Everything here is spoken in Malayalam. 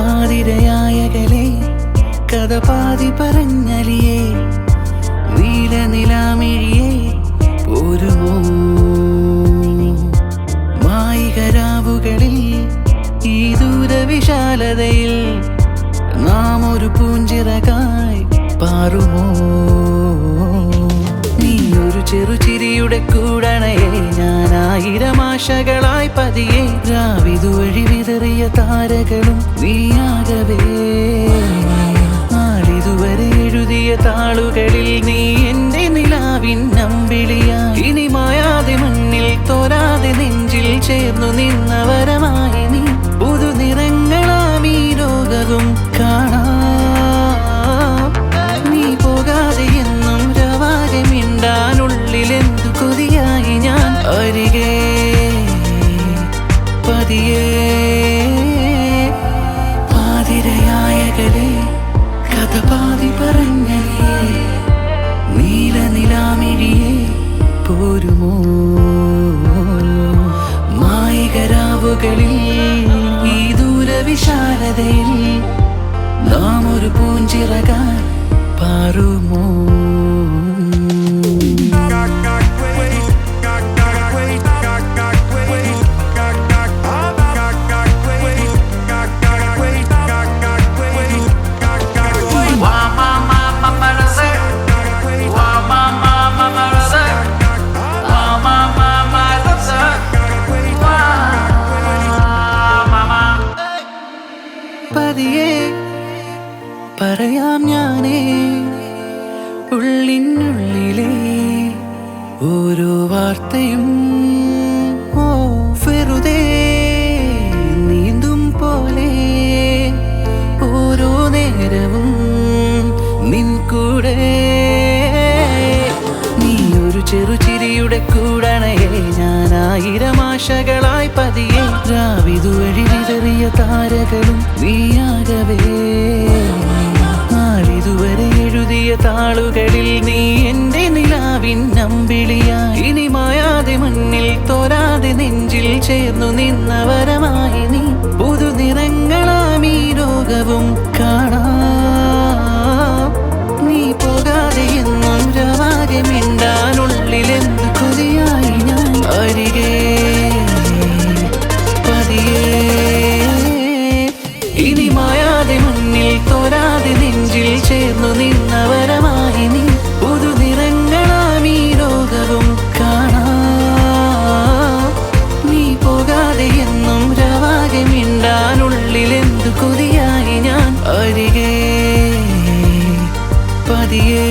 പാതിരയായകലെ കഥ പാതി പറഞ്ഞലിയേ നീലനിലാമിഴിയേ പോരുമോ മായികരാവുകളിൽ ഈ ദൂരവിശാലതയിൽ നാം ഒരു പൂഞ്ചിറകായി പാറുമോ നീ ഒരു ചെറുചിരിയുടെ കൂടണയെ ഞാനായിരം ആശകളായി പതിയെ രാവിതുവഴി വിതറിയ താരകളും നീയാകവേ നാളിതുവരെ എഴുതിയ താളുകളിൽ നീ എന്റെ നിലാവിൻ നമ്പിളിയായി ഇനി മായാതെ മണ്ണിൽ തോരാതെ നെഞ്ചിൽ ചേർന്നു നിന്നവരമായി നീ പുതുനിറങ്ങളാം ഈ ലോകവും കാണാം നീ പോകാതെ എന്നും രവാകെ മിണ്ടാനുള്ളിലെന്തു കൊതിയായി ഞാൻ അരികെ പതിയെ പാതിരയായകലെ കഥ പാതി പറഞ്ഞലിയേ നീലനിലാമിഴിയേ പോരുമോ മായികരാവുകളിൽ ഈ ദൂരവിശാലതയിൽ നാം ഒരു പൂഞ്ചിറകാൻ പാറുമോ പതിയെ പറയാം ഞാനേ ഉള്ളിനുള്ളിലെ ഓരോ വാർത്തയും വെറുതെ നീന്തും പോലെ ഓരോ നേരവും നിൻ കൂടെ നീ ഒരു ചെറുചിരിയുടെ കൂടണയെ ഞാനായിരം ആശകളായി പതിയെ രാവിതുവഴി വിതറിയ താരകളും നീയാകവേ നാളിതുവരെ എഴുതിയ താളുകളിൽ നീ എന്റെ നിലാവിൻ നമ്പിളിയായി ഇനി മായാതെ മണ്ണിൽ തോരാതെ നെഞ്ചിൽ ചേർന്നു നിന്നവരമായി നീ പുതുനിറങ്ങളാം ഈ ലോകവും കാണാം നീ പോകാതെ എന്നും രവാകെ മിണ്ടാനുള്ളിലെന്തു കൊതിയായി ഞാൻ അരികെ പതിയെ ഇനി മായാതെ മണ്ണിൽ തോരാതെ നെഞ്ചിൽ ചേർന്നു നിന്നവരമായി നീ പുതുനിറങ്ങളാം ഈ ലോകവും കാണാം നീ പോകാതെ എന്നും രവാകെ മിണ്ടാനുള്ളിലെന്തു കൊതിയായി ഞാൻ അരികെ പതിയെ